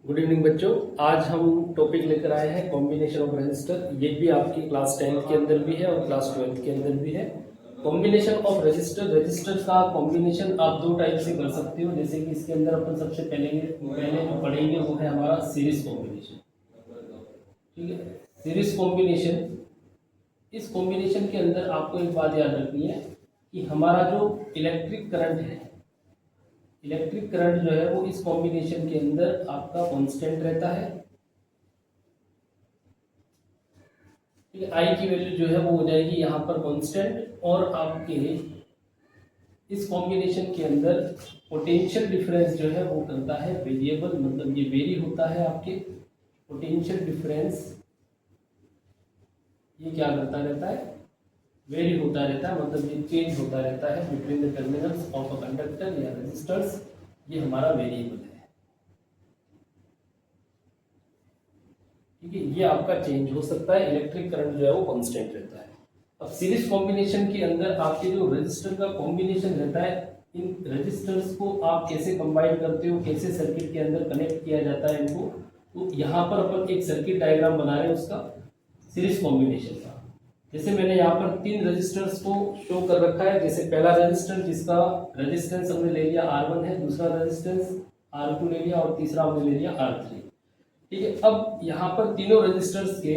Good evening बच्चों। आज हम टॉपिक लेकर आए हैं कॉम्बिनेशन ऑफ रजिस्टर। ये भी आपकी क्लास 10th के अंदर भी है और क्लास 12th के अंदर भी है। कॉम्बिनेशन ऑफ रजिस्टर, रजिस्टर का कॉम्बिनेशन आप दो टाइप से कर सकते हो। जैसे कि इसके अंदर अपन सबसे पहले जो पढ़ेंगे वो है हमारा सीरीज कॉम्बिनेशन। ठीक है, सीरीज कॉम्बिनेशन। इस कॉम्बिनेशन के अंदर आपको एक बात याद रखनी है कि हमारा जो इलेक्ट्रिक करंट है, इलेक्ट्रिक करंट जो है वो इस कॉम्बिनेशन के अंदर आपका कांस्टेंट रहता है। ठीक है, आई की वैल्यू जो है वो हो जाएगी यहाँ पर कांस्टेंट, और आपके इस कॉम्बिनेशन के अंदर पोटेंशियल डिफरेंस जो है वो करता है वेरिएबल, मतलब ये वेरी होता है। आपके पोटेंशियल डिफरेंस ये क्या करता रहता है, वेरी होता रहता है, मतलब ये चेंज होता रहता है between the terminals of a conductor या रेजिस्टर्स। ये हमारा वेरिएबल है। ठीक है, ये आपका चेंज हो सकता है। इलेक्ट्रिक करंट जो है वो कांस्टेंट रहता है। अब सीरीज कॉम्बिनेशन के अंदर आपके जो रेजिस्टर का कॉम्बिनेशन रहता है, इन रेजिस्टर्स को आप कैसे कंबाइन करते हो, कैसे सर्किट के अंदर कनेक्ट किया जाता है इनको, तो यहाँ पर अपन एक सर्किट डायग्राम बना रहे हैं उसका, सीरीज कॉम्बिनेशन का। जैसे मैंने यहाँ पर तीन रजिस्टर्स को शो कर रखा है। जैसे पहला रजिस्टर जिसका रेजिस्टेंस हमने ले लिया R1 है, दूसरा रेजिस्टेंस R2 ले लिया, और तीसरा हमने ले लिया R3। ठीक है, अब यहाँ पर तीनों रजिस्टर्स के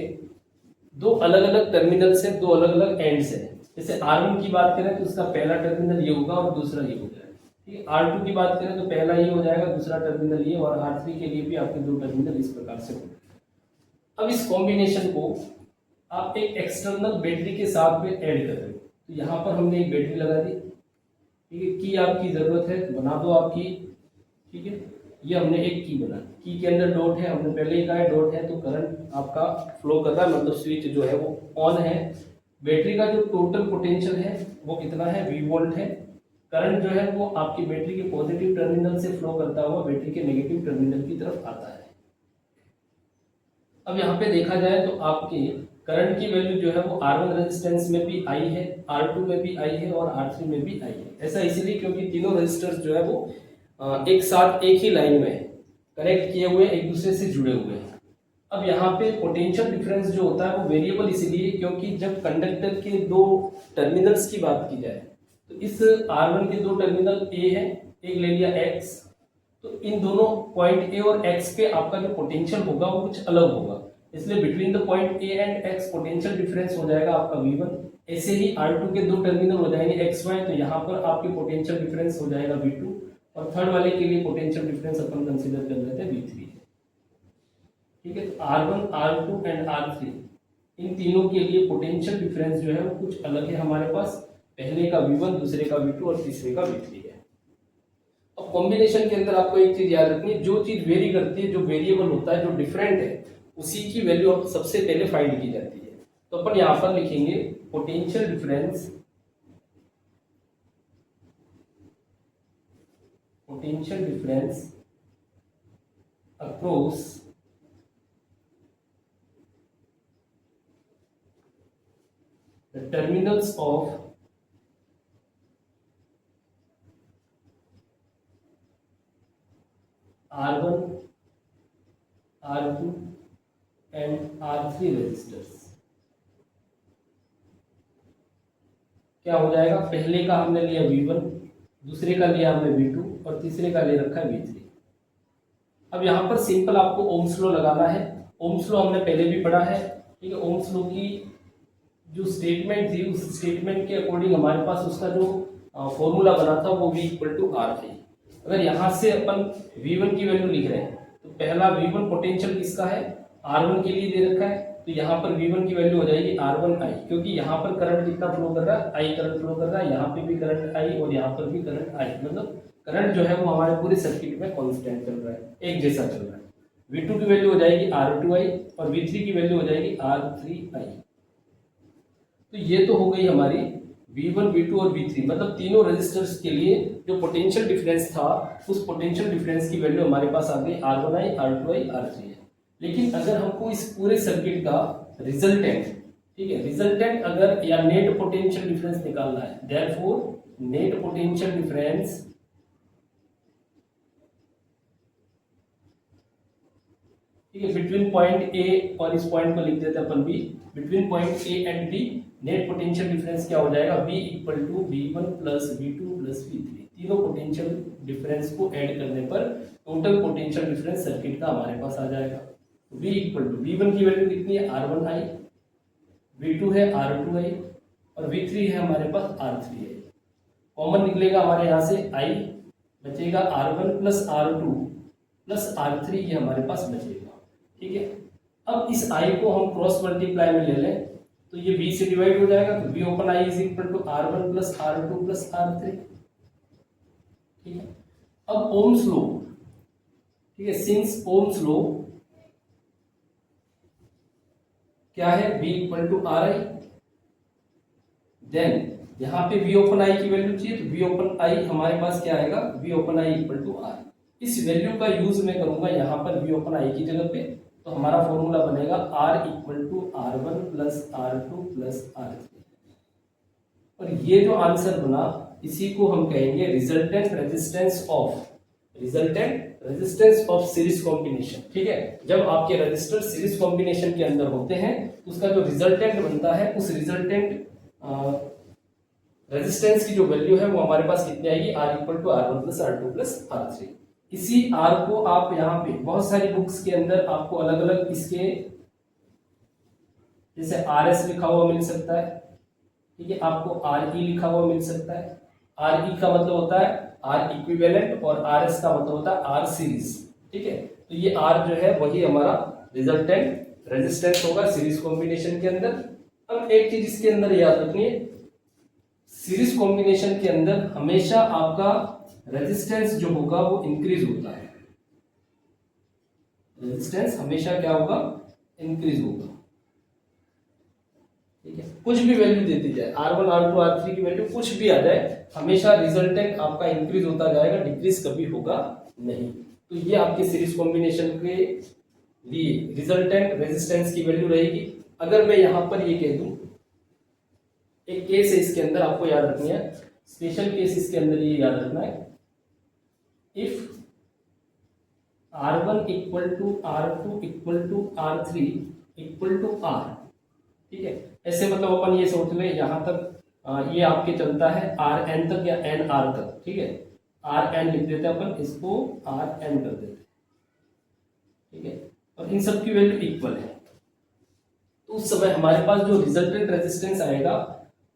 दो अलग अलग टर्मिनल्स हैं, दो अलग अलग एंड्स हैं। जैसे R1 की बात करें तो उसका पहला टर्मिनल ये होगा और दूसरा ये हो जाएगा। ठीक है, R2 की बात करें तो पहला ये हो जाएगा, दूसरा टर्मिनल ये, और R3 के लिए भी आपके दो टर्मिनल इस प्रकार से होंगे। अब इस कॉम्बिनेशन को आप एक एक्सटर्नल बैटरी के साथ में ऐड कर रहे हो। तो यहाँ पर हमने एक बैटरी लगा दी। ठीक है, की आपकी जरूरत है, बना दो आपकी। ठीक है, ये हमने एक की बना, की के अंदर डॉट है, हमने पहले ही कहा है डॉट है तो करंट आपका फ्लो कर रहा है, मतलब स्विच जो है वो ऑन है। बैटरी का जो टोटल पोटेंशियल है वो कितना है, V वोल्ट है। करंट जो है वो आपकी बैटरी के पॉजिटिव टर्मिनल से फ्लो करता हुआ बैटरी के नेगेटिव टर्मिनल की तरफ आता है। अब यहाँ पे देखा जाए तो आपके करंट की वैल्यू जो है वो R1 रेजिस्टेंस में भी आई है, R2 में भी आई है, और R3 में भी आई है। ऐसा इसलिए क्योंकि तीनों रेजिस्टर्स जो है वो एक साथ एक ही लाइन में कनेक्ट किए हुए, एक दूसरे से जुड़े हुए हैं। अब यहाँ पे पोटेंशियल डिफरेंस जो होता है वो वेरिएबल इसलिए क्योंकि जब कंडक्टर के दो टर्मिनल्स की बात की जाए तो इस R1 के दो टर्मिनल A है, एक ले लिया X, तो इन दोनों पॉइंट A और X पे आपका जो पोटेंशियल होगा वो कुछ अलग होगा। इसलिए between the point A and X potential difference हो जाएगा आपका V1। ऐसे ही R2 के दो टर्मिनल हो जाएंगे XY, तो यहाँ पर आपके पोटेंशियल डिफरेंस हो जाएगा V2, और थर्ड वाले के लिए पोटेंशियल डिफरेंस अपन कंसीडर कर लेते हैं V3। ठीक है, तो R1, R2 एंड R3 इन तीनों के लिए पोटेंशियल डिफरेंस जो है वो कुछ अलग है हमारे पास। पहले का V1, दूसरे का V2 और तीसरे का V3 है। अब कॉम्बिनेशन के अंदर आपको एक चीज याद रखनी है, जो चीज वेरी करती है, जो वेरिएबल होता है, जो डिफरेंट है, उसी की वैल्यू सबसे पहले फाइंड की जाती है। तो अपन यहाँ पर लिखेंगे potential difference, potential difference across the terminals of R1, R2 and R3 resistors. क्या हो जाएगा, पहले का हमने लिया V1, दूसरे का लिया हमने V2, और तीसरे का ले रखा है V3। अब यहाँ पर सिंपल आपको ओम्स लॉ लगाना है। ओम्स लॉ हमने पहले भी पढ़ा है। ठीक है, ओम्स लॉ की जो स्टेटमेंट थी उस स्टेटमेंट के अकॉर्डिंग हमारे पास उसका जो फॉर्मूला बना था वो V = R थी। अगर यहाँ से अपन V1 की वैल्यू लिख रहे हैं तो पहला V1 पोटेंशियल किसका है, R1 के लिए दे रखा है, तो यहाँ पर V1 की वैल्यू हो जाएगी R1I, क्योंकि यहाँ पर करंट कितना फ्लो कर रहा है, I करंट फ्लो कर रहा है, यहाँ पे भी करंट I और यहाँ पर भी करंट I, मतलब करंट जो है वो हमारे पूरे सर्किट में कांस्टेंट चल रहा है, एक जैसा चल रहा है। V2 की वैल्यू हो जाएगी R2I और V3 की वैल्यू हो जाएगी R3I। तो ये तो हो गई हमारी V1, V2 और V3, मतलब तीनों रेजिस्टर्स के लिए जो पोटेंशियल डिफरेंस था उस पोटेंशियल डिफरेंस की वैल्यू हमारे पास आ गई R1I, R2I, R3 है। लेकिन अगर हमको इस पूरे सर्किट का रिजल्टेंट, ठीक है, रिजल्टेंट अगर या नेट पोटेंशियल डिफरेंस निकालना है, देयरफॉर नेट पोटेंशियल डिफरेंस ठीक है, बिटवीन पॉइंट ए और इस पॉइंट को लिख देते हैं अपन B, between point A and B net potential difference क्या हो जाएगा, V equal to V1 plus V2 plus V3। तीनों पोटेंशियल डिफरेंस को ऐड करने पर टोटल पोटेंशियल डिफरेंस सर्किट का हमारे पास आ जाएगा। V इक्वल टू V1 की वैल्यू कितनी है R1I, V2 है R2I और V3 है हमारे पास R3I। कॉमन निकलेगा हमारे यहाँ से I बचेगा R1 plus R2 plus R3, ये हमारे पास बचेगा। ठीक है, अब इस I को हम क्रॉस मल्टीप्लाई में ले लें तो ये V से डिवाइड हो जाएगा, तो V upon I is equal to R1 plus R2 plus R3। ठीक है, अब ओम्स लॉ, ठीक है, सिंस ओम्स लॉ क्या है, V equal to RI, then यहाँ पे V ओपन I की वैल्यू चाहिए तो V ओपन I हमारे पास क्या आएगा, V upon I equal to R। इस वैल्यू का यूज मैं करूंगा यहाँ पर V ओपन I की जगह पे, तो हमारा फॉर्मूला बनेगा R equal to R1 plus R2 plus R3। और ये जो आंसर बना इसी को हम कहेंगे resultant resistance of series combination. ठीक है, जब आपके रजिस्टर सीरीज कॉम्बिनेशन के अंदर होते हैं तो उसका जो रिजल्टेंट बनता है, उस रिजल्टेंट रेजिस्टेंस की जो वैल्यू है वो हमारे पास कितनी आएगी, R equal to R1 plus R2 plus R3। इसी R को आप यहाँ पे बहुत सारी बुक्स के अंदर आपको अलग अलग इसके जैसे RS लिखा हुआ मिल सकता है, ठीक है, आपको RE लिखा हुआ मिल सकता है। RE का मतलब होता है R इक्विवेलेंट और RS का मतलब होता है R सीरीज। ठीक है, तो ये R जो है वही हमारा रिजल्टेंट रेजिस्टेंस होगा सीरीज कॉम्बिनेशन के अंदर। अब एक चीज इसके अंदर याद रखनी है, सीरीज कॉम्बिनेशन के अंदर हमेशा आपका रेजिस्टेंस जो होगा वो इंक्रीज होता है, रेजिस्टेंस हमेशा क्या होगा, इंक्रीज होगा। ठीक है, कुछ भी वैल्यू देती जाए, R1 R2 R3 की वैल्यू कुछ भी आ जाए, हमेशा रिजल्टेंट आपका इंक्रीज होता जाएगा, डिक्रीज कभी होगा नहीं। तो ये आपके सीरीज कॉम्बिनेशन के लिए रिजल्टेंट रेजिस्टेंस की वैल्यू रहेगी। अगर मैं यहां पर ये कह दूं, एक केस है इसके अंदर आपको याद रखनी है, स्पेशल केस इसके अंदर ये याद रखना है, if R1 equal to R2 equal to R3 equal to R। ठीक है, ऐसे मतलब अपन ये सोच ले यहां तक ये आपके चलता है Rn तक या NR तक। ठीक है, Rn लिख देते हैं अपन, इसको Rn कर देते हैं। ठीक है, और इन सब की वैल्यू इक्वल है, तो उस समय हमारे पास जो रिजल्टेंट रेजिस्टेंस आएगा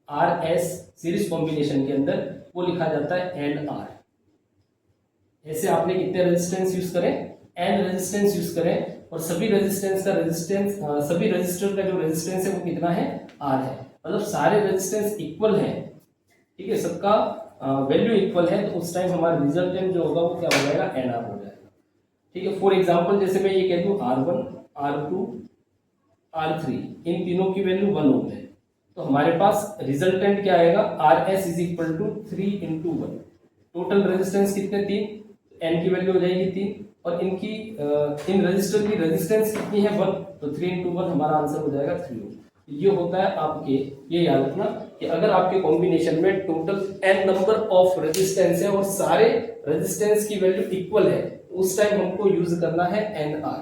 RS सीरीज कॉम्बिनेशन के अंदर वो लिखा जाता है NR। ऐसे आपने कितने रेजिस्टेंस यूज करें, N रेजिस्टेंस यूज करें, और सभी रेजिस्टेंस का रेजिस्टेंस सभी रेजिस्टर का जो रेजिस्टेंस है वो कितना है, R है। मतलब सारे रेजिस्टेंस इक्वल हैं। ठीक है, सबका वैल्यू इक्वल है, तो उस टाइम हमारा रिजल्टेंट जो होगा वो क्या हो जाएगा, NR हो जाएगा। ठीक है, फॉर एग्जांपल जैसे मैं ये कह दूं R1 R2 R3 इन तीनों की वैल्यू 1 ओम है, तो हमारे पास रिजल्टेंट क्या आएगा, RS is equal to 3 into 1। Total resistance कितने, 3, N की वैल्यू हो जाएगी 3, और इनकी इन रजिस्टर की रेजिस्टेंस कितनी है, 1, तो 3 इंटू 1 हमारा आंसर हो जाएगा 3 ओम। ये होता है आपके, ये याद रखना कि अगर आपके कॉम्बिनेशन में total n number of resistance है और सारे रेजिस्टेंस की वैल्यू इक्वल है, तो उस टाइम हमको यूज करना है NR।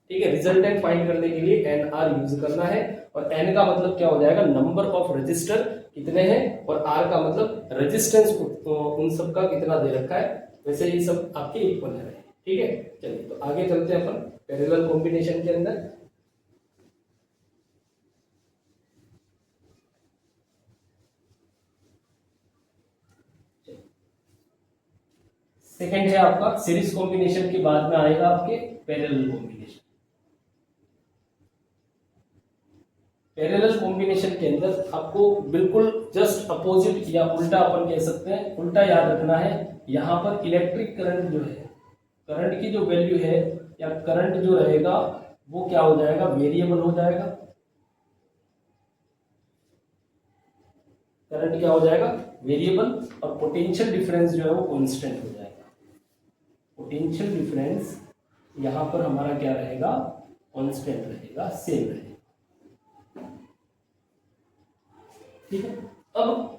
ठीक है, रिजल्टेंट फाइंड करने के लिए NR यूज करना है, और N का मतलब क्या हो जाएगा, नंबर ऑफ रजिस्टर कितने हैं, और R का मतलब रेजिस्टेंस उन सब का कितना दे रखा है। वैसे ये सब आपके इक्वल है। ठीक है, चलिए तो आगे चलते हैं अपन पैरेलल कॉम्बिनेशन के अंदर। सेकंड है आपका सीरीज कॉम्बिनेशन के बाद में आएगा आपके पैरेलल कॉम्बिनेशन। पैरेलल कॉम्बिनेशन के अंदर आपको बिल्कुल जस्ट अपोजिट या उल्टा अपन कह सकते हैं, उल्टा याद रखना है। यहाँ पर इलेक्ट्रिक करंट जो है, करंट की जो वैल्यू है या करंट जो रहेगा वो क्या हो जाएगा, वेरिएबल हो जाएगा। करंट क्या हो जाएगा, वेरिएबल, और पोटेंशियल डिफरेंस जो है वो कांस्टेंट हो जाएगा। पोटेंशियल डिफरेंस यहाँ पर हमारा क्या रहेगा, कांस्टेंट रहेगा, सेम रहेगा। ठीक है, अब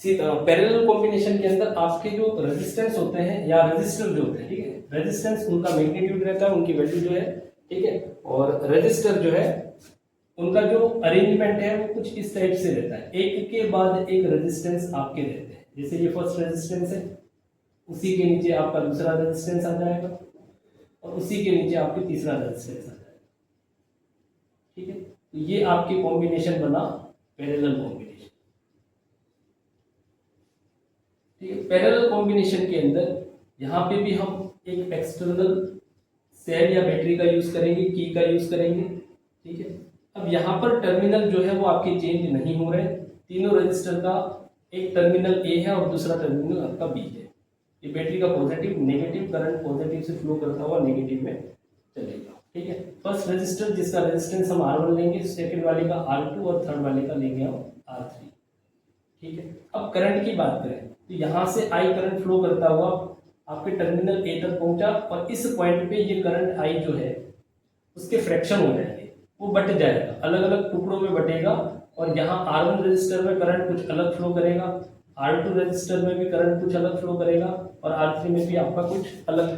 पैरेलल कॉम्बिनेशन के अंदर आपके जो रेजिस्टेंस होते हैं या रेजिस्टर जो होते हैं, ठीक है, रेजिस्टेंस उनका मैग्नीट्यूड रहता है, उनकी वैल्यू जो है, ठीक है, और रेजिस्टर जो है उनका जो अरेंजमेंट है वो कुछ इस टाइप से रहता है, एक के बाद एक रेजिस्टेंस आपके रहते हैं। जैसे ये फर्स्ट रेजिस्टेंस है, उसी के नीचे आपका दूसरा रेजिस्टेंस आ जाएगा और उसी के नीचे आपके तीसरा रेजिस्टेंस आ जाएगा, ठीक है। तो ये आपके कॉम्बिनेशन बना पैरेलल कॉम्बिनेशन, ठीक है। पैरेलल कॉम्बिनेशन के अंदर यहाँ पे भी हम एक एक्सटर्नल सेल या बैटरी का यूज करेंगे, की का यूज करेंगे, ठीक है। अब यहाँ पर टर्मिनल जो है वो आपके चेंज नहीं हो रहे, तीनों रजिस्टर का एक टर्मिनल ए है और दूसरा टर्मिनल आपका बी है। ये बैटरी का पॉजिटिव नेगेटिव करंट पॉजिटिव से फ्लो करता हुआ नेगेटिव में चलेगा, ठीक है। फर्स्ट रजिस्टर जिसका रेजिस्टेंस हम R1 लेंगे, सेकंड वाले का R2 और थर्ड वाले का लेंगे हम R3, ठीक है। अब करंट की बात करें तो यहाँ से I करंट फ्लो करता हुआ आपके टर्मिनल ए तक पहुंचा और इस पॉइंट पे ये करंट I जो है उसके फ्रैक्शन हो जाएंगे, वो बट जाएगा, अलग अलग टुकड़ों में बटेगा और यहाँ R1 रजिस्टर में करंट कुछ अलग फ्लो करेगा, R2 रजिस्टर में भी करंट कुछ अलग फ्लो करेगा और R3 में भी आपका कुछ अलग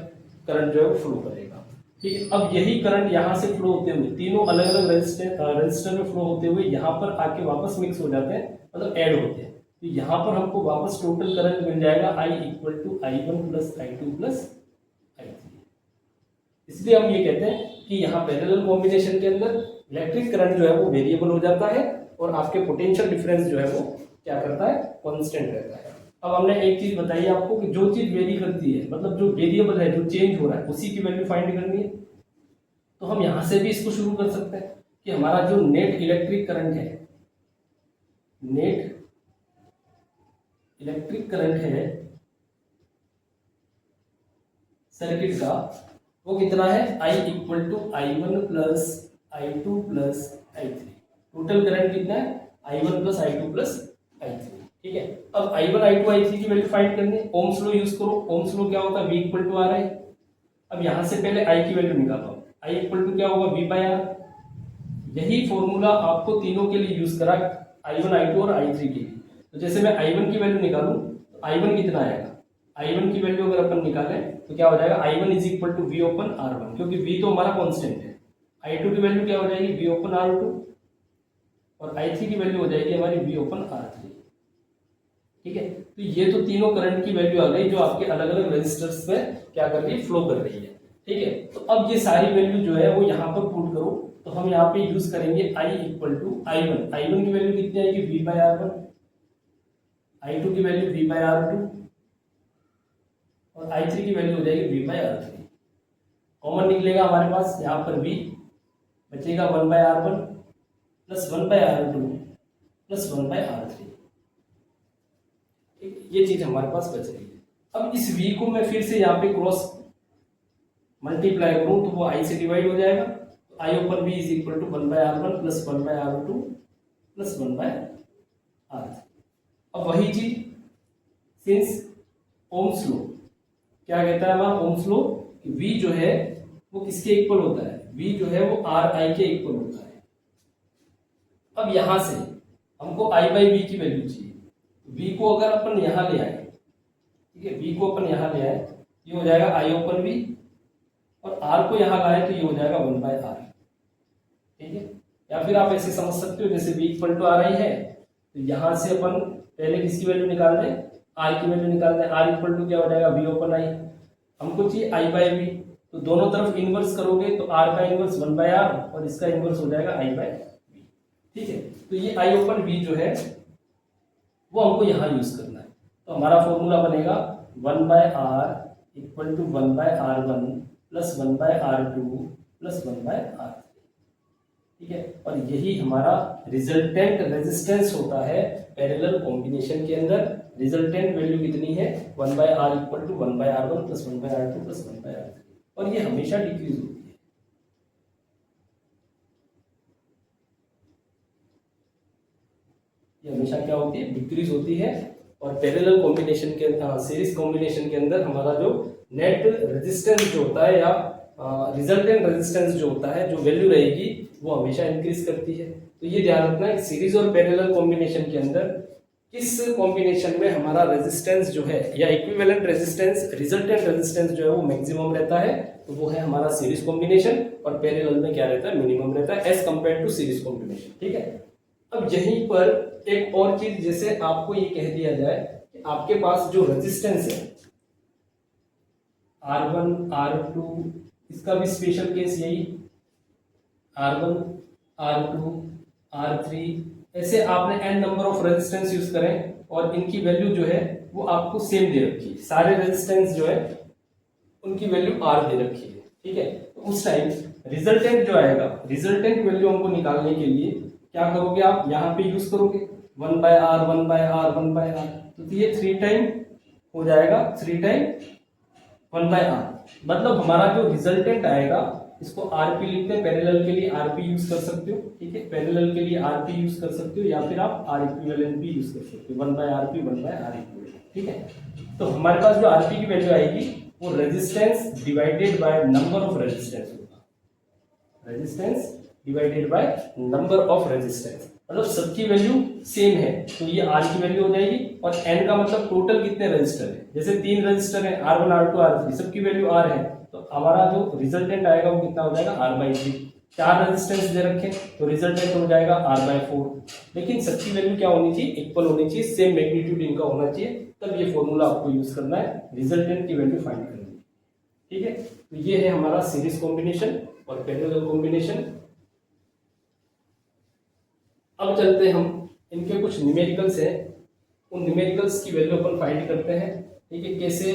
करंट जो है वो फ्लो करेगा, ठीक है। अब यही करंट यहाँ से फ्लो होते हुए तीनों अलग अलग रजिस्टर में फ्लो होते हुए यहाँ पर आके वापस मिक्स हो जाते हैं, मतलब ऐड होते हैं। तो यहाँ पर हमको वापस टोटल करंट मिल जाएगा I equal to I1 plus I2 plus I3। इसलिए हम ये कहते हैं कि यहाँ पैरेलल कॉम्बिनेशन के अंदर इलेक्ट्रिक करंट जो है वो वेरिएबल हो जाता है और आपके पोटेंशियल डिफरेंस जो है वो क्या करता है, कांस्टेंट रहता है। अब हमने एक चीज बताई आपको कि जो चीज वेरी करती है, मतलब जो वेरिएबल है, जो चेंज हो रहा है, उसी की वैल्यू फाइंड करनी है। तो हम यहां से भी इसको शुरू कर सकते हैं कि हमारा जो नेट इलेक्ट्रिक करंट है, नेट इलेक्ट्रिक करंट है सर्किट का, वो कितना है, I equal to I1 plus I2 plus I3। Total current कितना है, I1 plus I2 plus I3, ठीक है। अब I1 I2 I3 की वैल्यू फाइंड करनी है, ओम्स लॉ यूज करो। ओम्स लॉ क्या होता है, V इक्वल टू R है। अब यहां से पहले I की वैल्यू निकालो, I इक्वल टू क्या होगा, V बाय R। यही फॉर्मूला आपको तीनों के लिए यूज करा, I1 I2 और I3 के लिए। तो जैसे मैं I1 की वैल्यू निकालूं तो I1 कितना आएगा, I1 की वैल्यू अगर अपन निकालें तो क्या हो जाएगा, I1 is equal to V upon R1, क्योंकि V तो हमारा कांस्टेंट है। I2 की वैल्यू क्या हो जाएगी, V ओपन R2 और I3 की वैल्यू हो जाएगी हमारी V ओपन R3, ठीक है। तो ये तो तीनों करंट की वैल्यू आ गई जो आपके अलग अलग रेजिस्टर्स में क्या कर रही है, फ्लो कर रही है, ठीक है। तो अब ये सारी वैल्यू जो है वो यहाँ पर पुट करो, तो हम यहाँ पे यूज करेंगे I equal to I1। I1 की वैल्यू कितनी आएगी, V बाय R1, I2 की वैल्यू V बाय R2 और I3 की वैल्यू हो जाएगी V बाय R3। कॉमन निकलेगा हमारे पास, यहाँ पर V बचेगा 1 by R1 plus 1 by R2 plus 1 by R3, ठीक, ये चीज हमारे पास बच रही है। अब इस V को मैं फिर से यहाँ पे क्रॉस मल्टीप्लाई करूं तो वो I से डिवाइड हो जाएगा, तो I upon V is equal to 1 by R1 plus 1 by R2 plus 1 by R3। अब वही चीज सिंस ओम्स लॉ क्या कहता है हमारा ओम्स लॉ, V जो है वो किसके इक्वल होता है, V जो है वो RI के इक्वल होता है। अब यहां से हमको I बाई V की वैल्यू चाहिए, V को अगर अपन यहां ले आए, ठीक है, V को अपन यहां ले आए, ये हो जाएगा I ओपन V और R को यहां लाए तो ये हो जाएगा 1 बाय R, ठीक है। या फिर आप ऐसे समझ सकते हो, जैसे V इक्वल टू RI है तो यहां से अपन पहले किसकी वैल्यू निकाल दें, R की वैल्यू निकाल दें। R इक्वल टू क्या हो जाएगा, V ओपन I, हमको चाहिए I बाय V, तो दोनों तरफ इनवर्स करोगे तो R का इनवर्स 1 बाय R और इसका इनवर्स हो जाएगा I बाय V, ठीक है। तो ये I ओपन V जो है वो हमको यहाँ यूज करना है, तो हमारा फॉर्मूला बनेगा 1 by R equal to 1 by R1 plus 1 by R2 plus 1 by R3, ठीक है। और यही हमारा रिजल्टेंट रेजिस्टेंस होता है पैरेलल कॉम्बिनेशन के अंदर। रिजल्टेंट वैल्यू कितनी है, 1 by R equal to 1 by R1 plus 1 by R2 plus 1 by R3, और ये हमेशा डिक्रीज होती है। ये हमेशा क्या होती है, डिक्रीज होती है। और पैरेलल कॉम्बिनेशन के सीरीज कॉम्बिनेशन के अंदर हमारा जो नेट रेजिस्टेंस जो होता है या रिजल्टेंट रेजिस्टेंस जो होता है, जो वैल्यू रहेगी वो हमेशा इंक्रीज करती है। तो ये ध्यान रखना है सीरीज और पैरेलल कॉम्बिनेशन के अंदर इस कॉम्बिनेशन में हमारा रेजिस्टेंस जो है या इक्विवेलेंट रेजिस्टेंस, रिजल्टेंट रेजिस्टेंस जो है वो मैक्सिमम रहता है, तो वो है हमारा सीरीज कॉम्बिनेशन, और पैरेलल में क्या रहता है, मिनिमम रहता है as compare to series combination. ठीक है, अब यहीं पर एक और चीज, जैसे आपको ये कह दिया जाए कि आपके पास जो रेजिस्टेंस है R1 R2, इसका भी स्पेशल केस यही, R1 R2 R3, ऐसे आपने n number of resistance use करें और इनकी वैल्यू जो है वो आपको सेम दे रखी है, सारे रेजिस्टेंस जो है उनकी वैल्यू R दे रखी है। ठीक है, तो उस टाइम रिजल्टेंट जो आएगा, रिजल्टेंट वैल्यू हमको निकालने के लिए क्या करोगे आप, यहाँ पे यूज करोगे 1/R 1/R 1/R, तो ये 3 टाइम हो जाएगा, 3 टाइम 1/R, मतलब हमारा जो रिजल्टेंट आएगा इसको आरपी लिखते हैं, पैरेलल के लिए आरपी यूज कर सकते हो। ठीक है, पैरेलल के लिए आरपी यूज कर सकते हो या फिर आप आर इक्विवेलेंट भी यूज कर सकते हो, 1/RP 1/R इक्विवेलेंट। ठीक है, तो हमारे पास जो आरपी की वैल्यू आएगी वो resistance divided by number of resistance होगा, resistance divided by number of resistance, मतलब सबकी वैल्यू सेम है तो ये आर की वैल्यू हो जाएगी, और एन का मतलब टोटल कितने रजिस्टर है, जैसे 3 रजिस्टर है R1 R2 R3, सबकी वैल्यू R है, तो हमारा जो रिजल्टेंट आएगा वो कितना हो जाएगा, R/3। 4 रेजिस्टेंस दे रखे तो रिजल्टेंट हो जाएगा R/4, लेकिन सबकी वैल्यू क्या होनी चाहिए, इक्वल होनी चाहिए, सेम मैग्नीट्यूड इनका होना चाहिए, तब ये फॉर्मूला आपको यूज करना है रिजल्टेंट की वैल्यू फाइंड करने की। ठीक है, तो ये है हमारा सीरीज कॉम्बिनेशन और पैरेलल कॉम्बिनेशन। अब चलते हैं हम, इनके कुछ न्यूमेरिकल्स हैं, उन न्यूमेरिकल्स की वैल्यू अपन फाइंड करते हैं। ठीक है, कैसे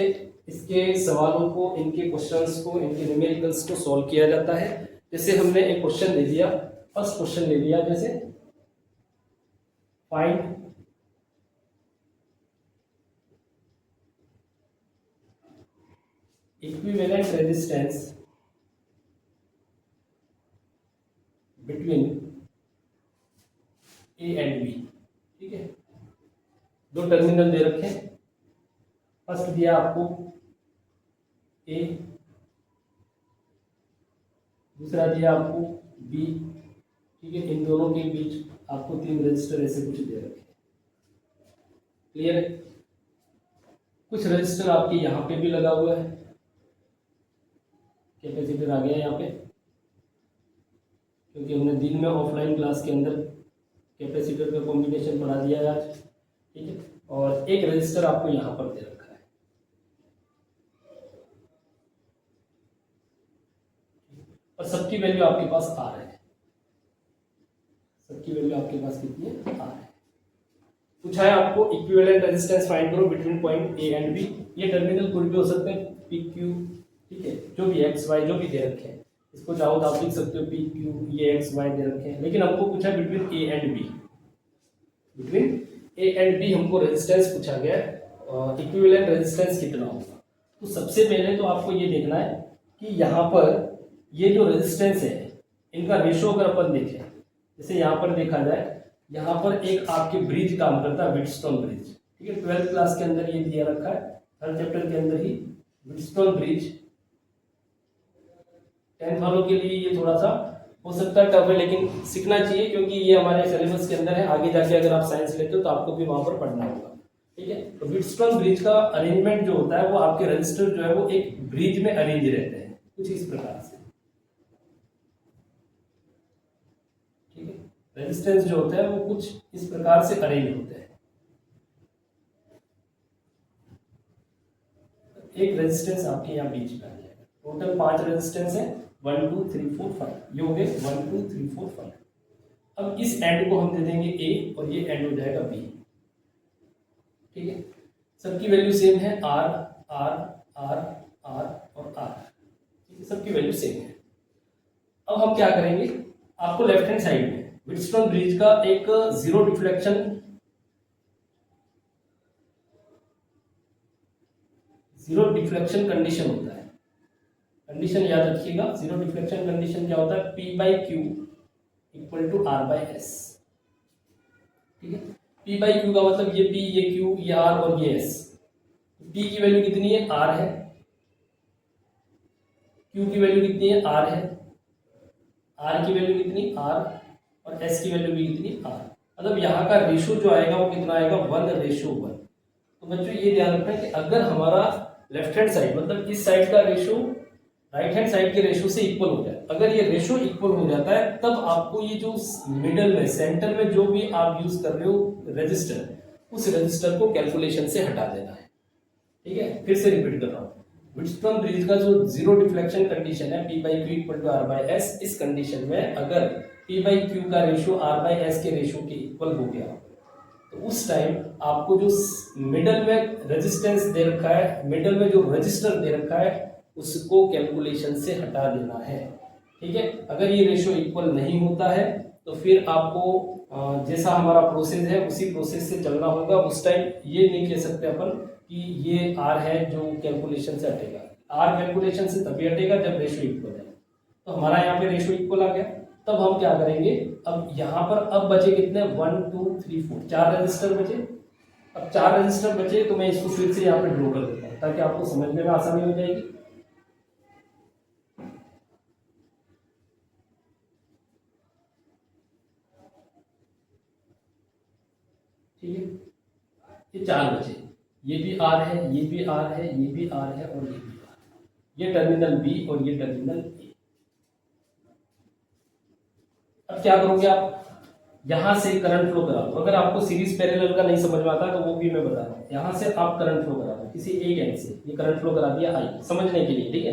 इसके सवालों को, इनके क्वेश्चंस को, इनके न्यूमेरिकल्स को सॉल्व किया जाता है। जैसे हमने एक क्वेश्चन ले लिया, फर्स्ट क्वेश्चन ले लिया, जैसे find equivalent resistance between A and B. ठीक है, 2 टर्मिनल दे रखे हैं, फर्स्ट दिया आपको ए, दूसरा दिया आपको बी। ठीक है, इन दोनों के बीच आपको 3 रजिस्टर ऐसे कुछ दे रखे हैं, क्लियर है। कुछ रजिस्टर आपके यहाँ पे भी लगा हुआ है, कैपेसिटर आ गया यहाँ पे, क्योंकि हमने दिन में ऑफलाइन क्लास के अंदर कैपेसिटर का कॉम्बिनेशन पढ़ा दिया है आज। ठीक है, और एक रजिस्टर आपको यहाँ पर दे रखा है। और सबकी वैल्यू आपके पास R है, सबकी वैल्यू आपके पास कितनी है, R है। पूछा है आपको इक्विवेलेंट रेजिस्टेंस फाइंड करो between point A and B. ये टर्मिनल कुछ भी हो सकते हैं, पी क्यू, ठीक है, जो भी एक्स वाई जो भी दे रखे हैं, इसको चाहो तो आप लिख सकते हो पी क्यू, ये एक्स वाई दे रखे हैं, लेकिन हमको पूछा between A and B, between A and B हमको रेजिस्टेंस पूछा गया है, इक्विवेलेंट रेजिस्टेंस कितना होगा। तो सबसे पहले तो आपको ये देखना है कि यहाँ पर ये जो रेजिस्टेंस है इनका रेशो अगर अपन देखें, जैसे यहाँ पर देखा जाए, यहाँ पर एक आपके ब्रिज काम करता है, व्हीटस्टोन ब्रिज। ठीक है, 12th क्लास के अंदर ये दिया रखा है, 3rd चैप्टर के अंदर ही व्हीटस्टोन ब्रिज। 10th वालों के लिए ये थोड़ा सा हो सकता है टफ है, लेकिन सीखना चाहिए क्योंकि ये हमारे सिलेबस के अंदर है, आगे जाके अगर आप साइंस लेते हो तो आपको भी वहां पर पढ़ना होगा। ठीक है, तो व्हीटस्टोन ब्रिज का अरेंजमेंट जो होता है वो आपके रजिस्टर जो है वो एक ब्रिज में अरेंज रहते हैं, कुछ इस प्रकार से। ठीक है, रेजिस्टेंस जो होता है वो कुछ इस प्रकार से अरेंज होते हैं। एक रेजिस्टेंस आपके यहाँ बीच में आ जाएगा, टोटल 5 रेजिस्टेंस है, 1 2 3 4 5, ये हो गए 1 2 3 4 5। अब इस एंड को हम दे देंगे ए और ये एंड हो जाएगा बी। ठीक है, सबकी वैल्यू सेम है, आर आर आर आर और आर। ठीक है, सबकी वैल्यू सेम है। अब हम क्या करेंगे, आपको लेफ्ट हैंड साइड में व्हीटस्टोन ब्रिज का एक जीरो डिफ्लेक्शन कंडीशन होता है। कंडीशन याद रखिएगा, जीरो डिफ्लेक्शन कंडीशन क्या होता है, P/Q इक्वल टू R/S। ठीक है, P/Q का मतलब ये P, ये Q, ये R और ये S। P की वैल्यू कितनी है, R है, Q की वैल्यू कितनी है, R है, R की वैल्यू कितनी, R, और S की वैल्यू भी कितनी, R। मतलब यहाँ का रेशो जो आएगा वो कितना आएगा 1:1। तो बच्चों ये ध्यान रखना कि अगर हमारा लेफ्ट हैंड साइड मतलब इस साइड का रेशो राइट हैंड साइड के रेशो से इक्वल हो जाए, अगर ये रेशो इक्वल हो जाता है तब आपको ये जो मिडल में सेंटर में जो भी आप यूज कर रहे हो रजिस्टर, उस रजिस्टर को कैलकुलेशन से हटा देना है। ठीक है, फिर से रिपीट कर रहा हूँ। व्हिटस्टोन ब्रिज का जो जीरो डिफ्लेक्शन कंडीशन है P/Q इक्वल टू R/S, इस कंडीशन में अगर P/Q का रेशो R/S के रेशो के इक्वल हो गया तो उस टाइम आपको जो मिडल में रेजिस्टेंस दे रखा है, मिडल में जो रजिस्टर दे रखा है उसको कैलकुलेशन से हटा देना है। ठीक है, अगर ये रेशो इक्वल नहीं होता है तो फिर आपको जैसा हमारा प्रोसेस है उसी प्रोसेस से चलना होगा। उस टाइम ये नहीं कह सकते अपन कि ये R है जो कैलकुलेशन से हटेगा। R कैलकुलेशन से तभी हटेगा जब रेशो इक्वल है। तो हमारा यहाँ पे रेशो इक्वल आ गया, तब हम क्या करेंगे, अब यहाँ पर अब बचे कितने 1 2 3 4 4 रजिस्टर बचे। अब 4 रजिस्टर बचे तो मैं इसको फिर से यहाँ पे ड्रॉ कर देता हूँ ताकि आपको समझने में आसानी हो जाएगी। ठीक है, ये 4 बचे, ये भी R है, ये भी R है, ये भी R है और ये भी R है। ये टर्मिनल B और ये टर्मिनल A। अब क्या करोगे आप, यहां से करंट फ्लो करा दो। अगर आपको सीरीज पैरेलल का नहीं समझ में आता तो वो भी मैं बता रहा हूँ। यहां से आप करंट फ्लो करा दो किसी एक एंड से, ये करंट फ्लो करा दिया I समझने के लिए। ठीक है,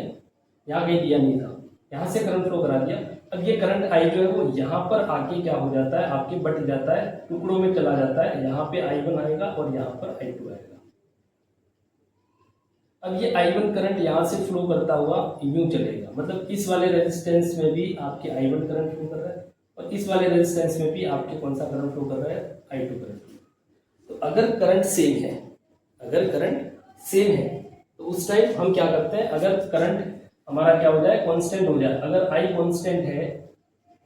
यहाँ कहीं दिया नहीं था, यहाँ से करंट फ्लो करा दिया। अब ये करंट I जो है वो यहाँ पर आके क्या हो जाता है, आपके बट जाता है, टुकड़ों में चला जाता है। यहाँ पे I1 आएगा और यहाँ पर I2 आएगा। अब ये I1 करंट यहाँ से फ्लो करता हुआ यूं चलेगा, मतलब इस वाले रेजिस्टेंस में भी आपके I1 करंट फ्लो कर रहा है और इस वाले रेजिस्टेंस में भी आपके कौन सा करंट फ्लो कर रहा है, I2 करंट। तो अगर करंट सेम है, अगर करंट सेम है तो उस टाइम हम क्या करते हैं, अगर करंट हमारा क्या हो जाए, कांस्टेंट हो जाए। अगर I कांस्टेंट है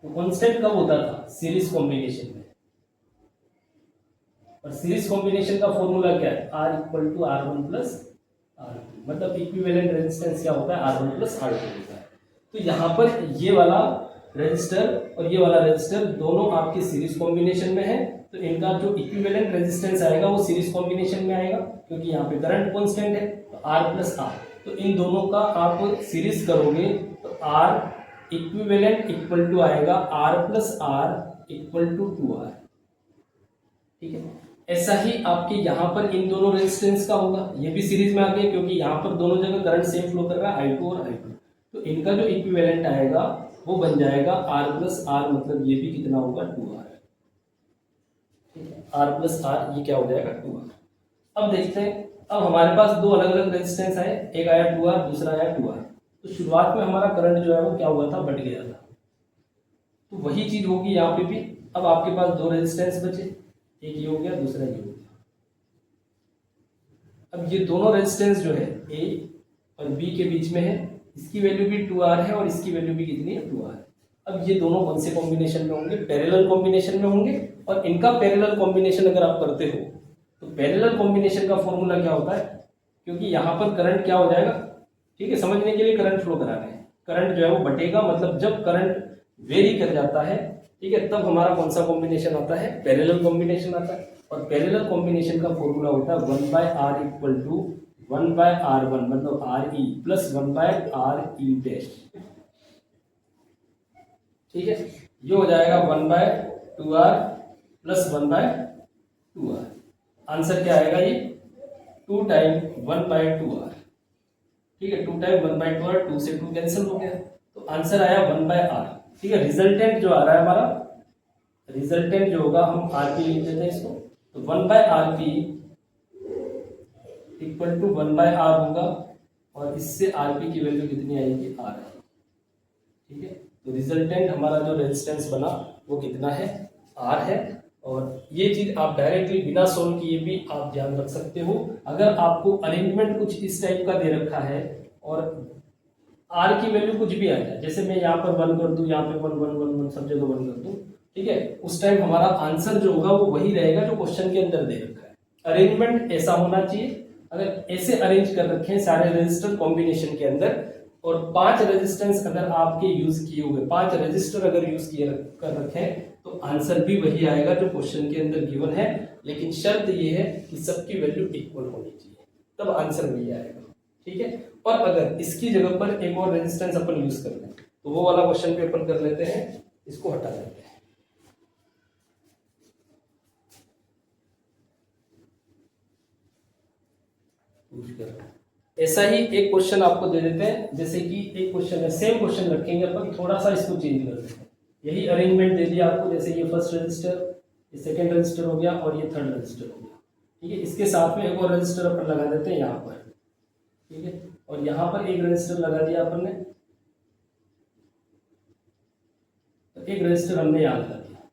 तो कांस्टेंट कब होता था, सीरीज कॉम्बिनेशन में। और सीरीज कॉम्बिनेशन का फॉर्मूला क्या है, R equal to R1 plus R2, मतलब इक्विवेलेंट रेजिस्टेंस क्या होता है, R1 प्लस R2 होता है। तो यहाँ पर ये वाला रेजिस्टर और ये वाला रेजिस्टर दोनों आपके सीरीज कॉम्बिनेशन में है, तो इनका जो इक्विवेलेंट रेजिस्टेंस आएगा वो सीरीज कॉम्बिनेशन में आएगा, क्योंकि यहाँ पे करंट कांस्टेंट है तो R प्लस R। तो इन दोनों का आप सीरीज करोगे तो R इक्विवेलेंट इक्वल टू आएगा R plus R equal to 2R। ठीक है, ऐसा ही आपके यहाँ पर इन दोनों रेजिस्टेंस का होगा, ये भी सीरीज में आ गए क्योंकि यहाँ पर दोनों जगह करंट सेम फ्लो कर रहा है, I2 और I2। तो इनका जो इक्विवेलेंट आएगा वो बन जाएगा R प्लस R, मतलब ये भी कितना होगा 2R। ठीक है, R प्लस R ये क्या हो जाएगा 2R। अब देखते हैं, अब हमारे पास दो अलग अलग रेजिस्टेंस आए, एक आया 2R दूसरा आया 2R। तो शुरुआत में हमारा करंट जो है वो क्या हुआ था, बढ़ गया था। तो वही चीज होगी यहाँ पे भी। अब आपके पास दो रेजिस्टेंस बचे, एक ये हो गया दूसरा ये हो गया। अब ये दोनों रेजिस्टेंस जो है A और B के बीच में है, इसकी वैल्यू भी 2R है और इसकी वैल्यू भी कितनी है 2R। अब ये दोनों कौन से कॉम्बिनेशन में होंगे, पैरेलल कॉम्बिनेशन में होंगे। और इनका पैरेलल कॉम्बिनेशन अगर आप करते हो तो पैरेलल कॉम्बिनेशन का फॉर्मूला क्या होता है, क्योंकि यहाँ पर करंट क्या हो जाएगा, ठीक है, समझने के लिए करंट फ्लो करा रहे हैं, करंट जो है वो बटेगा, मतलब जब करंट वेरी कर जाता है, ठीक है, तब हमारा कौन सा कॉम्बिनेशन आता है, पैरेलल कॉम्बिनेशन आता है। और पैरेलल कॉम्बिनेशन का फॉर्मूला होता है 1/R इक्वल टू 1/R1, मतलब RE प्लस 1/RE डैश। ठीक है, ये हो जाएगा 1/2R प्लस 1/2R। आंसर क्या आएगा, ये 2 टाइम 1/2R। ठीक है, 2 टाइम 1/2R, 2 से 2 कैंसिल हो गया, तो आंसर आया 1/R। ठीक है, रिजल्टेंट जो आ रहा है हमारा, रिजल्टेंट जो होगा हम RP लिख देते हैं इसको, तो 1/RP इक्वल टू 1/R होगा और इससे RP की वैल्यू कितनी आएगी, R है। ठीक है, तो रिजल्टेंट हमारा जो रेजिस्टेंस बना वो कितना है, R है। और ये चीज आप डायरेक्टली बिना सोल्व किए भी आप ध्यान रख सकते हो। अगर आपको अरेंजमेंट कुछ इस टाइप का दे रखा है और R की वैल्यू कुछ भी आ जाए, जैसे मैं यहाँ पर 1 कर दूं, यहाँ पे 1 1 1 1 सब जगह 1 कर दूं, ठीक है, उस टाइम हमारा आंसर जो होगा वो वही रहेगा जो क्वेश्चन के अंदर दे रखा है। अरेंजमेंट ऐसा होना चाहिए, अगर ऐसे अरेंज कर रखे हैं सारे रजिस्टर कॉम्बिनेशन के अंदर, और 5 रेजिस्टेंस अगर आपके यूज किए हुए, 5 रजिस्टर अगर यूज किए कर रखे तो आंसर भी वही आएगा जो क्वेश्चन के अंदर गिवन है, लेकिन शर्त ये है कि सबकी वैल्यू इक्वल होनी चाहिए, तब आंसर वही आएगा। ठीक है, और अगर इसकी जगह पर एक और रेजिस्टेंस अपन यूज कर लें तो वो वाला क्वेश्चन भी अपन कर लेते हैं, इसको हटा देते हैं। ऐसा ही एक क्वेश्चन आपको दे देते हैं, जैसे कि एक क्वेश्चन है, सेम क्वेश्चन रखेंगे अपन, थोड़ा सा इसको चेंज कर देते हैं। यही अरेंजमेंट दे दिया आपको, जैसे ये फर्स्ट रजिस्टर, ये सेकंड रजिस्टर हो गया और ये थर्ड रजिस्टर हो गया। ठीक है, इसके साथ में एक और रजिस्टर अपन लगा देते हैं यहाँ पर। ठीक है, और यहाँ पर एक रजिस्टर लगा दिया अपन ने, तो एक रजिस्टर हमने यहाँ लगा दिया।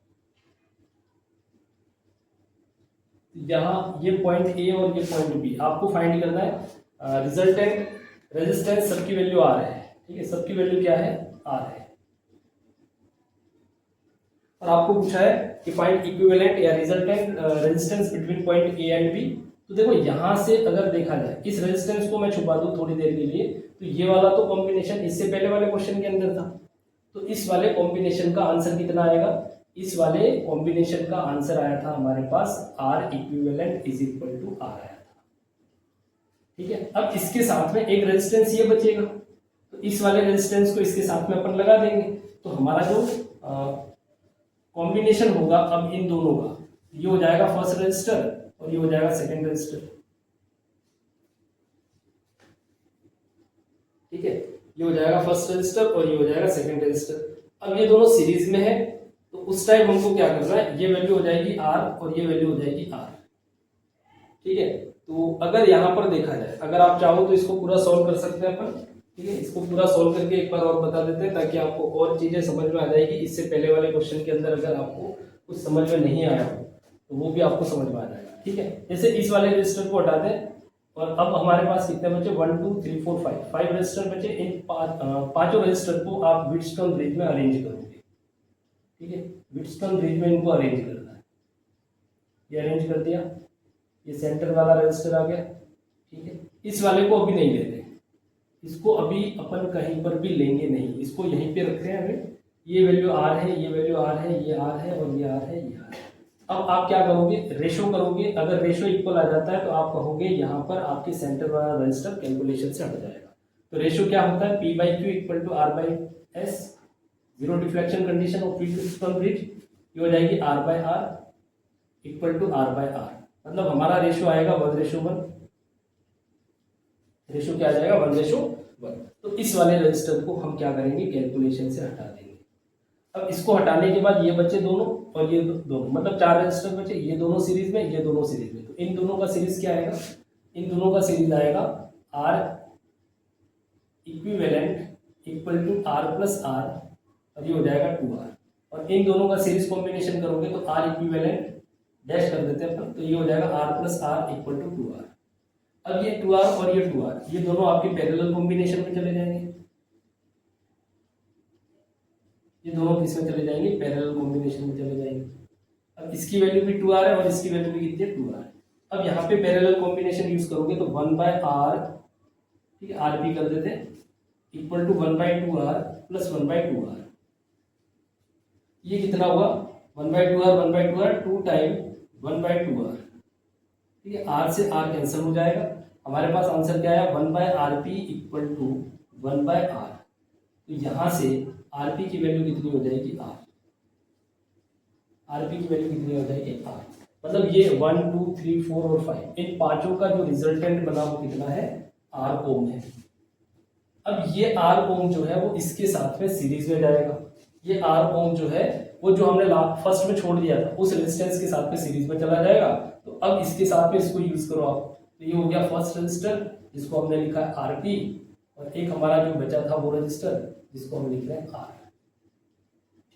यहाँ ये पॉइंट ए और ये पॉइंट बी आपको फाइंड करना है। रिजल्टेंट रेजिस्टेंस सबकी वैल्यू आर है। ठीक है, सबकी वैल्यू क्या है, आर है। और आपको पूछा है कि फाइंड इक्विवेलेंट या resultant resistance between point A and B. तो देखो यहां से अगर देखा जाए, इस रेजिस्टेंस को मैं छुपा दूं थोड़ी देर के लिए, तो ये वाला तो कॉम्बिनेशन इससे पहले वाले क्वेश्चन के अंदर था, तो इस वाले कॉम्बिनेशन का आंसर कितना आएगा, इस वाले कॉम्बिनेशन का आंसर आया था हमारे पास R equivalent is equal to R आया था। ठीक है, अब इसके साथ में एक रेजिस्टेंस ये बचेगा, तो इस वाले रेजिस्टेंस को इसके साथ में अपन लगा देंगे, तो हमारा जो कॉम्बिनेशन होगा अब इन दोनों का, ये हो जाएगा फर्स्ट रजिस्टर और ये हो जाएगा सेकंड रजिस्टर। ठीक है, ये हो जाएगा फर्स्ट रजिस्टर और ये हो जाएगा सेकंड रजिस्टर। अब ये दोनों सीरीज में है, तो उस टाइम हमको क्या करना है, ये वैल्यू हो जाएगी आर और ये वैल्यू हो जाएगी आर। ठीक है, तो अगर यहाँ पर देखा जाए, अगर आप चाहो तो इसको पूरा सॉल्व कर सकते हैं अपन। ठीक है, इसको पूरा सॉल्व करके एक बार और बता देते हैं ताकि आपको और चीजें समझ में आ जाएगी। इससे पहले वाले क्वेश्चन के अंदर अगर आपको कुछ समझ में नहीं आया हो तो वो भी आपको समझ में आ जाएगा। ठीक है, जैसे इस वाले रजिस्टर को हटा दें और अब हमारे पास कितने बचे, 1 2 3 4 5 रजिस्टर बचे। इन पांचों रजिस्टर को आप व्हीटस्टोन ब्रिज में अरेंज करोगे। ठीक है, व्हीटस्टोन ब्रिज में इनको अरेंज करना है। ये अरेंज कर दिया, ये सेंटर वाला रजिस्टर आ गया। ठीक है, इस वाले को अभी नहीं लेते, इसको अभी अपन कहीं पर भी लेंगे नहीं, इसको यहीं पे रख रहे हैं हमें। ये वैल्यू आर है, ये वैल्यू आर है, ये आर है और ये आर है, ये आर है। अब आप क्या करोगे, रेशो करोगे। अगर रेशो इक्वल आ जाता है तो आप कहोगे यहाँ पर आपके सेंटर वाला रजिस्टर कैलकुलेशन से हट जाएगा। तो रेशो क्या होता है, P by Q equal to R by S, zero deflection condition of Wheatstone bridge. ये हो जाएगी R by R equal to R by R, मतलब हमारा रेशो आएगा 1:1। रेशो क्या आ जाएगा, 1:1। तो इस वाले रजिस्टर को हम क्या करेंगे, कैलकुलेशन से हटा देंगे। अब इसको हटाने के बाद ये बचे दोनों और ये दोनों, मतलब 4 रजिस्टर बचे, ये दोनों सीरीज में, ये दोनों सीरीज में। तो इन दोनों का सीरीज क्या आएगा, इन दोनों का सीरीज आएगा R equivalent equal to R plus R और ये हो जाएगा 2r। और इन दोनों का सीरीज कॉम्बिनेशन करोगे तो आर इक्विवेलेंट डैश कर देते हैं अपन, तो ये हो जाएगा R plus R equal to 2r। अब ये 2r और ये 2r, ये दोनों आपके पैरेलल कॉम्बिनेशन में चले जाएंगे। ये दोनों किस में चले जाएंगे, पैरेलल कॉम्बिनेशन में चले जाएंगे। अब इसकी वैल्यू भी 2r है और इसकी वैल्यू भी कितनी है, 2r। अब यहाँ पे पैरेलल कॉम्बिनेशन यूज करोगे तो 1/r, ठीक है, rp कर देते हैं, equal to 1/2r plus 1/2r। ये कितना हुआ, 1/2r 2 टाइम 1/2r। ठीक है, r से r कैंसिल हो जाएगा, हमारे पास आंसर क्या आया, 1/rp इक्वल टू 1/r। तो यहां से rp की वैल्यू कितनी हो जाएगी, r। rp की वैल्यू कितनी हो जाएगी, r। मतलब ये 1 2 3 4 और 5 इन पांचों का जो रिजल्टेंट बना वो कितना है, r ओम है। अब ये r ओम जो है वो इसके साथ में सीरीज में जाएगा। ये r ओम जो है वो जो हमने फर्स्ट में छोड़ दिया था उस रेजिस्टेंस के साथ में सीरीज में चला जाएगा। तो अब इसके साथ में इसको यूज करो आप, तो ये हो गया फर्स्ट रजिस्टर जिसको हमने लिखा है आरपी, और एक हमारा जो बचा था वो रजिस्टर जिसको हम लिख रहे हैं आर।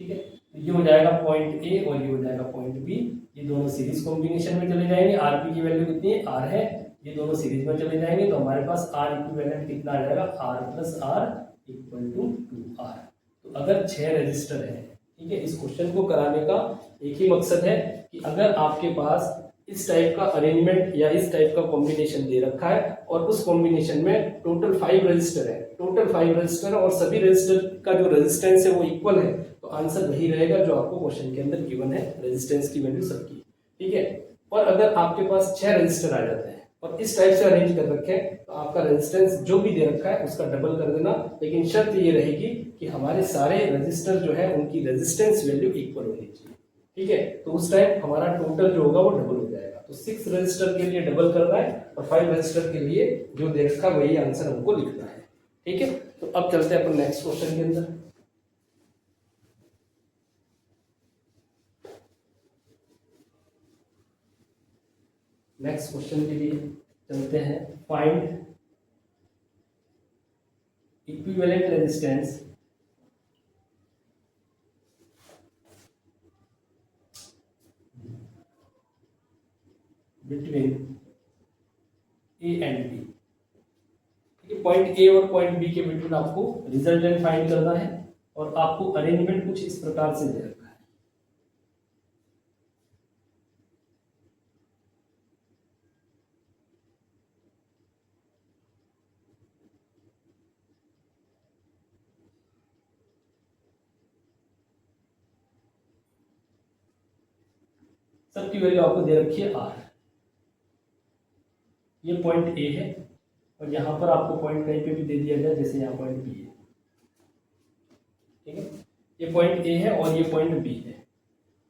ठीक है, तो ये हो जाएगा पॉइंट ए और ये हो जाएगा पॉइंट बी। ये दोनों सीरीज कॉम्बिनेशन में चले जाएंगे। आरपी की वैल्यू कितनी है, आर है, ये दोनों सीरीज में चले जाएंगे। तो हमारे पास आर इक्विवेलेंट कितना आ जाएगा, R plus R equal to 2r। तो अगर 6 रजिस्टर है, ठीक है, इस क्वेश्चन को कराने का एक ही मकसद है कि अगर आपके पास इस टाइप का अरेंजमेंट या इस टाइप का कॉम्बिनेशन दे रखा है और उस कॉम्बिनेशन में टोटल 5 रजिस्टर है, टोटल 5 रजिस्टर और सभी रजिस्टर का जो रेजिस्टेंस है वो इक्वल है, तो आंसर वही रहेगा जो आपको क्वेश्चन के अंदर गिवन है, रेजिस्टेंस की वैल्यू सबकी। ठीक है, और अगर आपके पास 6 रजिस्टर आ जाते हैं और इस टाइप से अरेंज कर रखे हैं तो आपका रेजिस्टेंस जो भी दे रखा है उसका डबल कर देना, लेकिन शर्त ये रहेगी कि हमारे सारे रजिस्टर जो है उनकी रेजिस्टेंस वैल्यू इक्वल होनी चाहिए। ठीक है, तो उस टाइम हमारा टोटल जो होगा वो डबल हो जाएगा। तो 6 रजिस्टर के लिए डबल करना है और 5 रजिस्टर के लिए जो दे रखा वही आंसर हमको लिखना है। ठीक है, तो अब चलते हैं अपन नेक्स्ट क्वेश्चन के अंदर। नेक्स्ट क्वेश्चन के लिए चलते हैं, find equivalent resistance between A and B. ठीक है, पॉइंट ए और पॉइंट बी के बिटवीन आपको रिजल्टेंट फाइंड करना है और आपको अरेंजमेंट कुछ इस प्रकार से दे रखा है। सबकी वैल्यू आपको दे रखी है आर। ये पॉइंट ए है और यहां पर आपको पॉइंट कहीं पे भी दे दिया गया, जैसे यहाँ पॉइंट बी है। ठीक है, ये पॉइंट ए है और ये पॉइंट बी है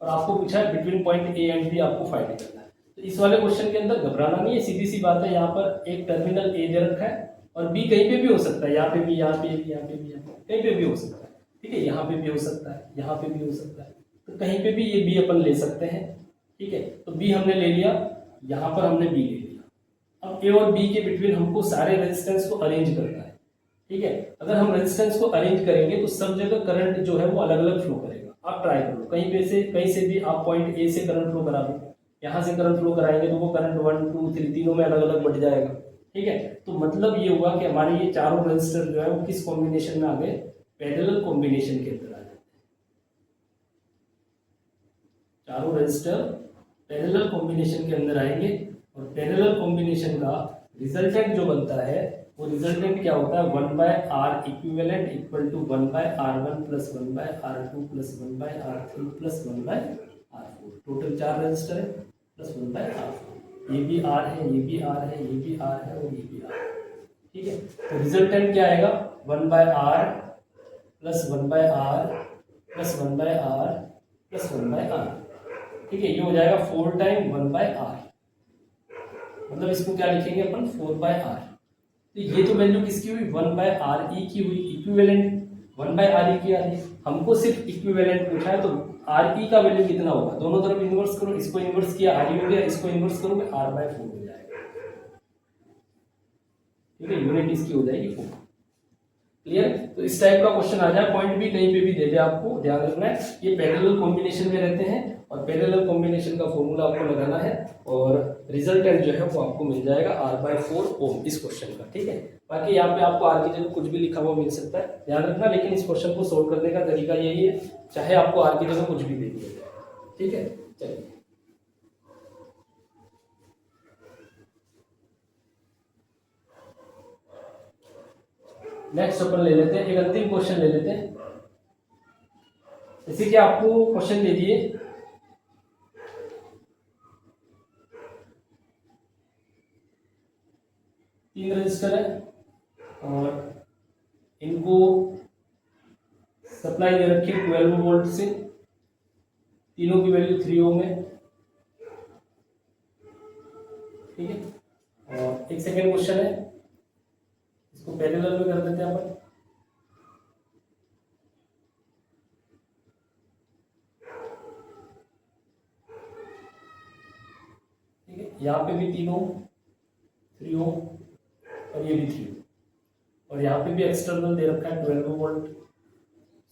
और आपको पूछा है between point A and B आपको फाइंड करना है। तो इस वाले क्वेश्चन के अंदर घबराना नहीं है, सीधी सी बात है। यहाँ पर एक टर्मिनल ए दे रखा है और बी कहीं पे भी हो सकता है, यहाँ पे भी, यहाँ पे भी, यहाँ पे भी, कहीं पे भी हो सकता है। ठीक है, यहाँ पे भी हो सकता है, यहाँ पे भी हो सकता है, तो कहीं पे भी ये बी अपन ले सकते हैं। ठीक है, तो बी हमने ले लिया, यहाँ पर हमने बी ले लिया। अब ए और बी के बिटवीन हमको सारे रेजिस्टेंस को अरेंज करना है। ठीक है, अगर हम रेजिस्टेंस को अरेंज करेंगे तो सब जगह करंट जो है वो अलग अलग फ्लो करेगा। आप ट्राई करो, कहीं से भी आप पॉइंट ए से करंट फ्लो करा दो, यहाँ से करंट फ्लो कराएंगे तो वो करंट 1 2 3 तीनों में अलग अलग बढ़ जाएगा। ठीक है, तो मतलब ये हुआ कि हमारे ये चारों रेजिस्टर जो है वो किस कॉम्बिनेशन में आ गए, पैरेलल कॉम्बिनेशन के अंदर आ जाते हैं। चारों रेजिस्टर पैरेलल कॉम्बिनेशन के अंदर आएंगे और पैरेलल कॉम्बिनेशन का रिजल्टेंट जो बनता है वो रिजल्टेंट क्या होता है, 1/R equivalent equal to 1/R1 plus 1/R2 plus 1/R3 plus 1/R4। Total 4 resistor है प्लस 1/R4। ये भी R है, ये भी R है, ये भी R है और ये भी R है। ठीक है, तो रिजल्टेंट क्या आएगा, 1/R plus 1/R plus 1/R plus 1/R। ठीक है, ये हो जाएगा 4 टाइम 1/R, मतलब इसको क्या लिखेंगे अपन, 4/R। तो ये तो वैल्यू किसकी हुई, 1/RE की हुई, इक्विवेलेंट 1/RE की आ रही है। हमको सिर्फ इक्विवेलेंट पूछा है, तो RE का वैल्यू कितना होगा, दोनों तरफ इन्वर्स करो, इसको इन्वर्स किया RE हो गया, इसको इन्वर्स करोगे R/4 हो जाएगा। ठीक है, यूनिट इसकी हो जाएगी 4। क्लियर, तो इस टाइप का क्वेश्चन आ जाए, पॉइंट भी कहीं पे भी दे दे, आपको ध्यान रखना है ये पैरेलल कॉम्बिनेशन में रहते हैं और पैरेलल कॉम्बिनेशन का फॉर्मूला आपको लगाना है और रिजल्टेंट जो है वो आपको मिल जाएगा R/4 ओम इस क्वेश्चन का। ठीक है, बाकी यहाँ पे आपको R की जगह कुछ भी लिखा हुआ मिल सकता है, ध्यान रखना, लेकिन इस क्वेश्चन को सोल्व करने का तरीका यही है, चाहे आपको R की जगह कुछ भी दे दिया जाए। ठीक है, चलिए नेक्स्ट अपन ले लेते हैं, एक अंतिम क्वेश्चन ले लेते हैं। जैसे कि आपको क्वेश्चन दे दिए, तीन रजिस्टर है और इनको सप्लाई दे रखी है 12 वोल्ट से, तीनों की वैल्यू 3 ओम है। ठीक है, और एक सेकेंड क्वेश्चन है, इसको पैरेलल में कर देते हैं अपन। ठीक है, यहाँ पे भी 3 ओम 3 ओम और ये भी 3 ओम और यहाँ पे भी एक्सटर्नल दे रखा है 12 वोल्ट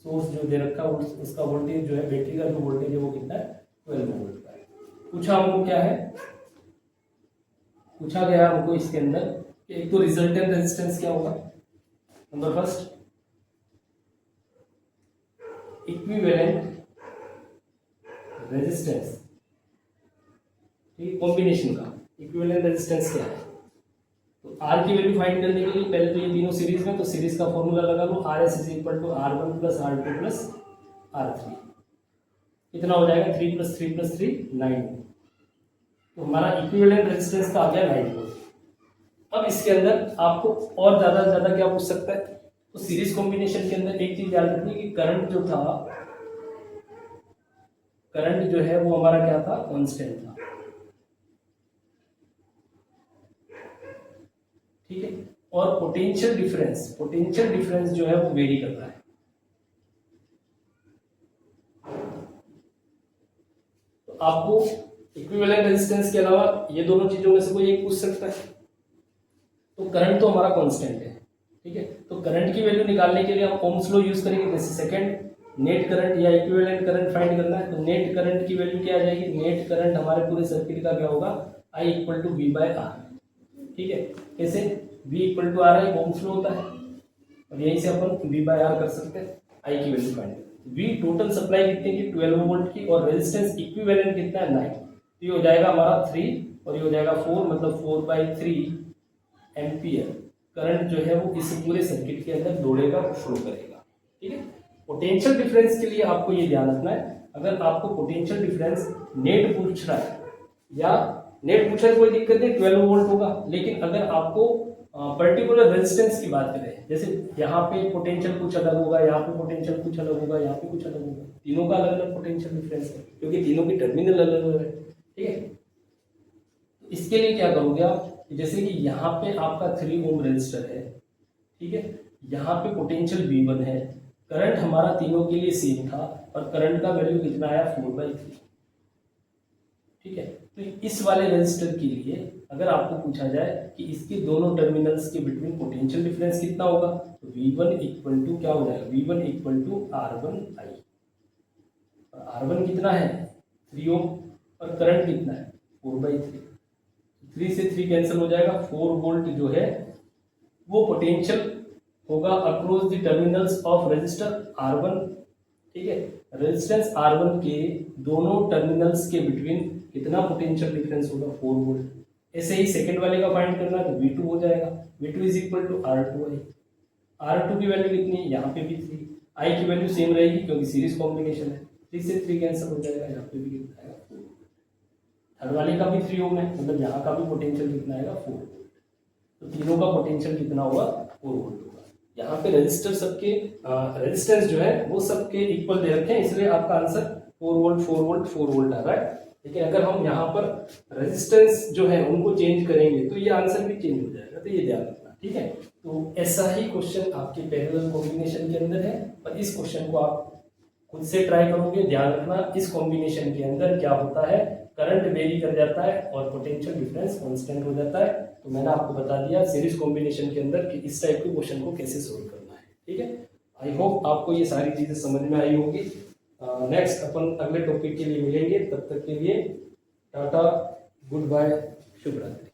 सोर्स जो दे रखा है, उसका वोल्टेज जो है, बैटरी का जो वोल्टेज है वो कितना है, 12 वोल्ट का है। पूछा हमको क्या है, पूछा गया हमको इसके अंदर कि एक तो रिजल्टेंट रेजिस्टेंस क्या होगा, नंबर फर्स्ट इक्विवेलेंट रेजिस्टेंस। ठीक है, कॉम्बिनेशन का इक्विवेलेंट रेजिस्टेंस क्या है। तो आर की वैल्यू फाइंड करने के लिए पहले तो ये तीनों सीरीज में, तो सीरीज का फॉर्मूला लगा लो, R S is equal to R1 plus R2 plus R3। कितना हो जाएगा, 3 + 3 + 3 9। तो हमारा इक्विवेलेंट रेजिस्टेंस का आ गया 9 वोल्ट। अब इसके अंदर आपको और ज्यादा से ज्यादा क्या पूछ सकता है, तो सीरीज कॉम्बिनेशन के अंदर एक चीज याद रखनी कि करंट जो था, करंट जो है वो हमारा क्या था, कांस्टेंट था। ठीक है, और पोटेंशियल डिफरेंस जो है वो वेरी करता है। तो आपको इक्विवेलेंट रेजिस्टेंस के अलावा ये दोनों चीजों में से कोई एक पूछ सकता है। तो करंट तो हमारा कांस्टेंट है, ठीक है, तो करंट की वैल्यू निकालने के लिए हम ओम्स लॉ यूज करेंगे। जैसे सेकंड नेट करंट या इक्विवेलेंट करंट फाइंड करना है, तो नेट करंट की वैल्यू क्या आ जाएगी, नेट करंट हमारे पूरे सर्किट का क्या होगा, I = V/R। ठीक है, कैसे, V = RI ओम्स लॉ होता है, और यहीं से अपन V/R कर सकते हैं, I की value find. V total supply कितने की, 12 वोल्ट की, और रेजिस्टेंस इक्विवेलेंट कितना है, 9। तो ये हो जाएगा हमारा 3 और ये हो जाएगा 4, मतलब 4/3 एम्पियर करंट जो है वो इस पूरे सर्किट के अंदर दौड़ेगा, फ्लो करेगा। ठीक है, पोटेंशियल डिफरेंस के लिए आपको ये ध्यान रखना है, अगर आपको पोटेंशियल डिफरेंस नेट पूछ रहा है या नेट पूछ रहा है कोई दिक्कत नहीं, 12 वोल्ट होगा। लेकिन अगर आपको पर्टिकुलर रेजिस्टेंस की बात करें, जैसे यहाँ पे पोटेंशियल कुछ अलग होगा, यहाँ पे पोटेंशियल कुछ अलग होगा, यहाँ पे कुछ अलग होगा, तीनों का अलग अलग पोटेंशियल डिफरेंस है क्योंकि तीनों की टर्मिनल अलग अलग है। ठीक है, इसके लिए क्या करोगे आप, जैसे कि यहाँ पे आपका 3 ओम रेजिस्टर है, ठीक है, यहाँ पे पोटेंशियल V1 है, करंट हमारा तीनों के लिए सेम था और करंट का वैल्यू कितना आया, 4/3। ठीक है, तो इस वाले रेजिस्टर के लिए अगर आपको पूछा जाए कि इसके दोनों टर्मिनल्स के बिटवीन पोटेंशियल डिफरेंस कितना होगा, तो V1 = क्या हो जाएगा, V1 = R1I। R1 कितना है, 3 ओम, और करंट कितना है, 4/3। 3 से 3 कैंसिल हो जाएगा, 4 वोल्ट जो है वो पोटेंशियल होगा across the terminals of resistor R1। ठीक है, रेजिस्टेंस R1 के दोनों टर्मिनल्स के बिटवीन कितना पोटेंशियल डिफरेंस होगा, 4 वोल्ट। ऐसे ही सेकंड वाले का फाइंड करना है तो V2 हो जाएगा, V2 = R2I। R2 की वैल्यू कितनी है, यहाँ पे भी 3, I की वैल्यू सेम रहेगी क्योंकि सीरीज कॉम्बिनेशन है, 3 से 3 कैंसिल हो जाएगा, यहाँ पे भी कितना आएगा, 4। थर्ड वाले का भी 3 ओम है, मतलब यहाँ का भी पोटेंशियल कितना आएगा, 4 वोल्ट। तो तीनों का पोटेंशियल कितना होगा, 4 वोल्ट होगा। यहाँ पे रेजिस्टर सबके रेजिस्टेंस जो है वो सबके इक्वल दे रखे हैं, इसलिए आपका आंसर 4 वोल्ट 4 वोल्ट 4 वोल्ट आ रहा है। लेकिन अगर हम यहाँ पर रेजिस्टेंस जो है उनको चेंज करेंगे तो ये आंसर भी चेंज हो जाएगा, तो ये ध्यान रखना। ठीक है, तो ऐसा ही क्वेश्चन आपके पैरेलल कॉम्बिनेशन के अंदर है, और इस क्वेश्चन को आप खुद से ट्राई करोगे। ध्यान रखना, इस कॉम्बिनेशन के अंदर क्या होता है, करंट वेरी कर जाता है और पोटेंशियल डिफरेंस कांस्टेंट हो जाता है। तो मैंने आपको बता दिया सीरीज कॉम्बिनेशन के अंदर कि इस टाइप के क्वेश्चन को कैसे सोल्व करना है। ठीक है, आई होप आपको ये सारी चीजें समझ में आई होगी। नेक्स्ट अपन अगले टॉपिक के लिए मिलेंगे, तब तक के लिए टाटा, गुड बाय, शुभ रात्रि।